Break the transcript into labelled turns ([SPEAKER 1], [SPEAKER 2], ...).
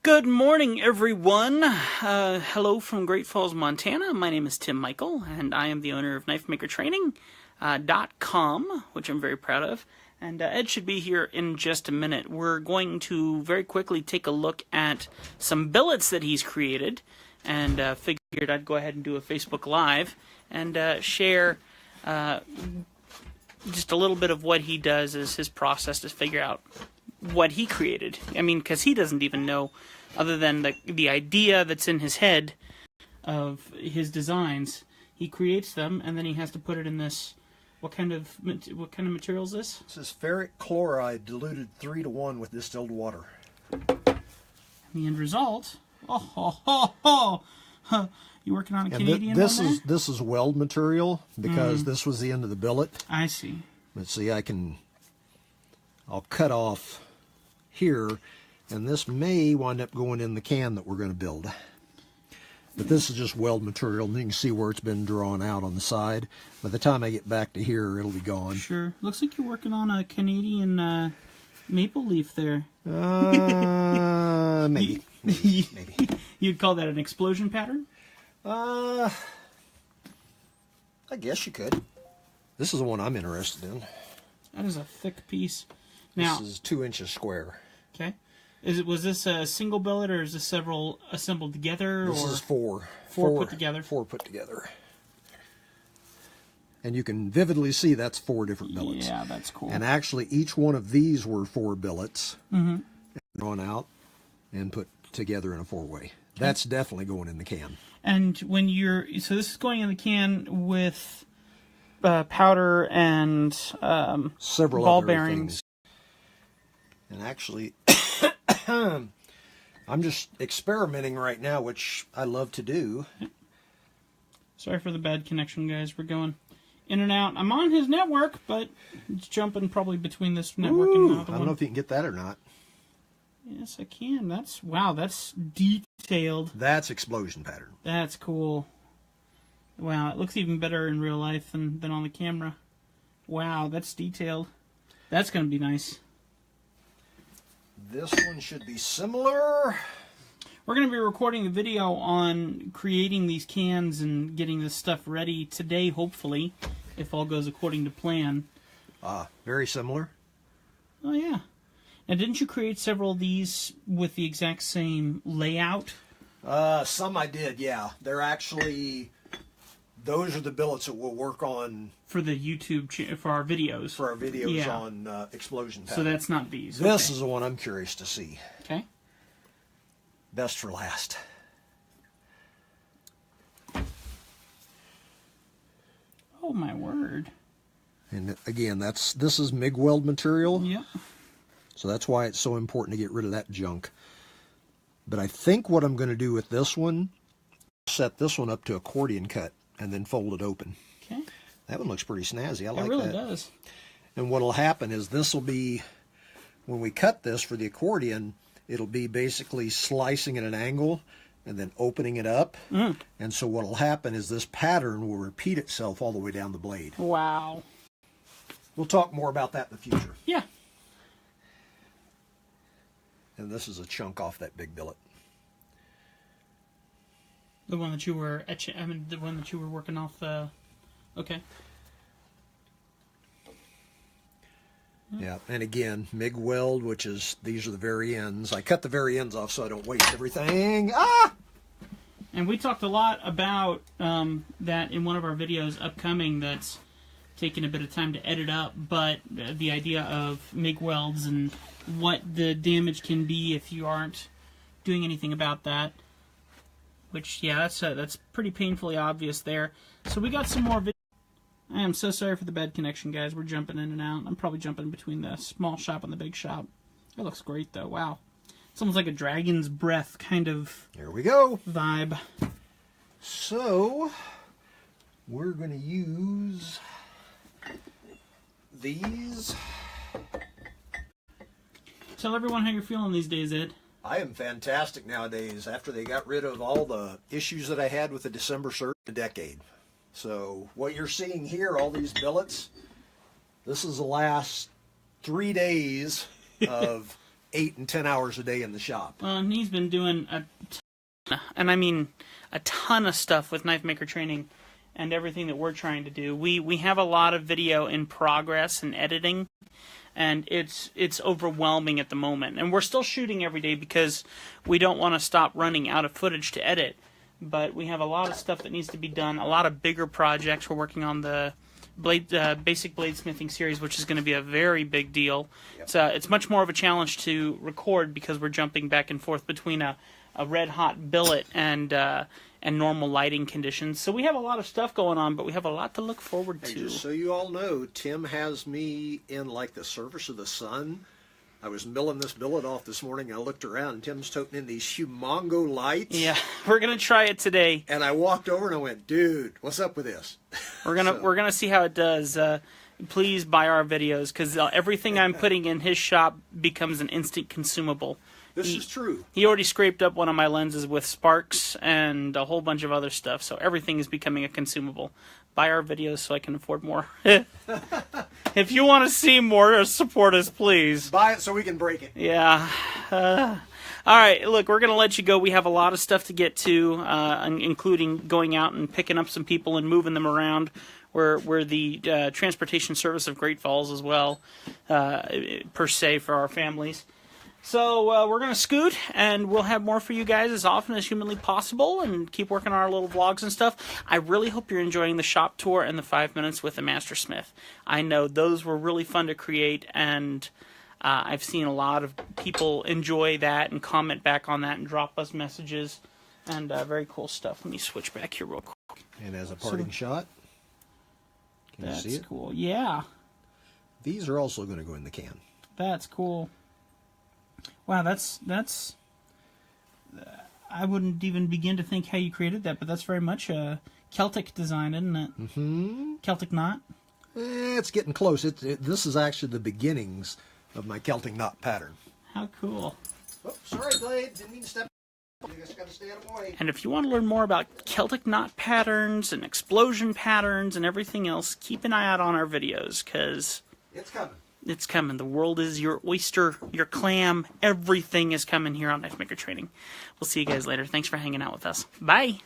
[SPEAKER 1] Good morning, everyone. Hello from Great Falls, Montana. My name is Tim Michael, and I am the owner of KnifeMakerTraining.com, which I'm very proud of. And Ed should be here in just a minute. We're going to very quickly take a look at some billets that he's created, and figured I'd go ahead and do a Facebook Live and share just a little bit of what he does as his process to figure out what he created. I mean, because he doesn't even know, other than the idea that's in his head of his designs. He creates them, and then he has to put it in this. What kind of material is this?
[SPEAKER 2] This is ferric chloride diluted 3-to-1 with distilled water.
[SPEAKER 1] The end result. You working on a Canadian
[SPEAKER 2] this
[SPEAKER 1] one there?
[SPEAKER 2] This is weld material because this was the end of the billet.
[SPEAKER 1] I see.
[SPEAKER 2] Let's see, I'll cut off here, and this may wind up going in the can that we're going to build. But this is just weld material, and you can see where it's been drawn out on the side. By the time I get back to here, it'll be gone.
[SPEAKER 1] Sure. Looks like you're working on a Canadian maple leaf there.
[SPEAKER 2] Maybe. Maybe.
[SPEAKER 1] You'd call that an explosion pattern?
[SPEAKER 2] I guess you could. This is the one I'm interested in.
[SPEAKER 1] That is a thick piece. Now,
[SPEAKER 2] this is 2 inches square.
[SPEAKER 1] Okay. Was this a single billet, or is this several assembled together?
[SPEAKER 2] This is four.
[SPEAKER 1] Four put together?
[SPEAKER 2] 4 put together. And you can vividly see that's 4 different billets.
[SPEAKER 1] Yeah, that's cool.
[SPEAKER 2] And actually, each one of these were 4 billets drawn out and put together in a 4-way. That's definitely going in the can. And
[SPEAKER 1] when so this is going in the can with powder and
[SPEAKER 2] several
[SPEAKER 1] ball
[SPEAKER 2] other
[SPEAKER 1] bearings.
[SPEAKER 2] Things. And actually, I'm just experimenting right now, which I love to do.
[SPEAKER 1] Sorry for the bad connection, guys. We're going in and out. I'm on his network, but it's jumping probably between this network and the other one.
[SPEAKER 2] I don't know if you can get that or not.
[SPEAKER 1] Yes, I can. That's detailed.
[SPEAKER 2] That's explosion pattern.
[SPEAKER 1] That's cool. Wow, it looks even better in real life than on the camera. Wow, that's detailed. That's going to be nice.
[SPEAKER 2] This one should be similar.
[SPEAKER 1] We're going to be recording a video on creating these cans and getting this stuff ready today, hopefully, if all goes according to plan.
[SPEAKER 2] Very similar.
[SPEAKER 1] Oh, yeah. Now, didn't you create several of these with the exact same layout?
[SPEAKER 2] Some I did, yeah. They're actually... Those are the billets that we'll work on
[SPEAKER 1] for the YouTube for our videos.
[SPEAKER 2] For our videos on explosion pattern.
[SPEAKER 1] So that's not these.
[SPEAKER 2] This is the one I'm curious to see.
[SPEAKER 1] Okay.
[SPEAKER 2] Best for last.
[SPEAKER 1] Oh my word!
[SPEAKER 2] And again, this is MIG weld material.
[SPEAKER 1] Yep.
[SPEAKER 2] So that's why it's so important to get rid of that junk. But I think what I'm going to do with this one, set this one up to accordion cut. And then fold it open.
[SPEAKER 1] Okay.
[SPEAKER 2] That one looks pretty snazzy. I like that.
[SPEAKER 1] It really does.
[SPEAKER 2] And what will happen is this will be, when we cut this for the accordion, it'll be basically slicing at an angle and then opening it up. And so what will happen is this pattern will repeat itself all the way down the blade.
[SPEAKER 1] Wow.
[SPEAKER 2] We'll talk more about that in the future.
[SPEAKER 1] Yeah.
[SPEAKER 2] And this is a chunk off that big billet.
[SPEAKER 1] The one that you were etching, the one that you were working off the... Okay.
[SPEAKER 2] Yeah, and again, MIG weld, which is, these are the very ends. I cut the very ends off so I don't waste everything.
[SPEAKER 1] And we talked a lot about that in one of our videos upcoming that's taking a bit of time to edit up, but the idea of MIG welds and what the damage can be if you aren't doing anything about that. Which, yeah, that's pretty painfully obvious there. So we got some more videos. I am so sorry for the bad connection, guys. We're jumping in and out. I'm probably jumping between the small shop and the big shop. It looks great, though. Wow. It's almost like a dragon's breath kind of
[SPEAKER 2] Here we go.
[SPEAKER 1] Vibe.
[SPEAKER 2] So, we're going to use these.
[SPEAKER 1] Tell everyone how you're feeling these days, Ed.
[SPEAKER 2] I am fantastic nowadays after they got rid of all the issues that I had with the December surge a decade. So what you're seeing here, all these billets, this is the last 3 days of 8 and 10 hours a day in the shop.
[SPEAKER 1] Well, and he's been doing and I mean a ton of stuff with knife maker training and everything that we're trying to do. We have a lot of video in progress and editing, and it's overwhelming at the moment. And we're still shooting every day because we don't want to stop running out of footage to edit. But we have a lot of stuff that needs to be done, a lot of bigger projects. We're working on the basic bladesmithing series, which is going to be a very big deal. Yep. It's much more of a challenge to record because we're jumping back and forth between a red-hot billet and normal lighting conditions. So we have a lot of stuff going on, but we have a lot to look forward to.
[SPEAKER 2] Just so you all know, Tim has me in like the surface of the sun. I was milling this billet off this morning. I looked around, and Tim's toting in these humongo lights.
[SPEAKER 1] Yeah, we're gonna try it today.
[SPEAKER 2] And I walked over and I went, "Dude, what's up with this?"
[SPEAKER 1] We're gonna see how it does. Please buy our videos because everything I'm putting in his shop becomes an instant consumable.
[SPEAKER 2] This is true.
[SPEAKER 1] He already scraped up one of my lenses with sparks and a whole bunch of other stuff, so everything is becoming a consumable. Buy our videos so I can afford more. If you want to see more, support us, please.
[SPEAKER 2] Buy it so we can break it.
[SPEAKER 1] Yeah. All right, look, we're going to let you go. We have a lot of stuff to get to, including going out and picking up some people and moving them around. We're the transportation service of Great Falls as well, per se, for our families. So we're going to scoot, and we'll have more for you guys as often as humanly possible and keep working on our little vlogs and stuff. I really hope you're enjoying the shop tour and the 5 minutes with the Master Smith. I know those were really fun to create, and I've seen a lot of people enjoy that and comment back on that and drop us messages and very cool stuff. Let me switch back here real quick.
[SPEAKER 2] And as a parting shot, can you see it?
[SPEAKER 1] That's cool. Yeah.
[SPEAKER 2] These are also going to go in the can.
[SPEAKER 1] That's cool. Wow, that's I wouldn't even begin to think how you created that, but that's very much a Celtic design, isn't it?
[SPEAKER 2] Mm-hmm.
[SPEAKER 1] Celtic knot?
[SPEAKER 2] It's getting close. This is actually the beginnings of my Celtic knot pattern.
[SPEAKER 1] How cool.
[SPEAKER 2] Oh, sorry, Blade. Didn't mean to step. You just got to stay out of the way.
[SPEAKER 1] And if you want to learn more about Celtic knot patterns and explosion patterns and everything else, keep an eye out on our videos, because
[SPEAKER 2] it's coming.
[SPEAKER 1] It's coming. The world is your oyster, your clam. Everything is coming here on Knife Maker Training. We'll see you guys later. Thanks for hanging out with us. Bye.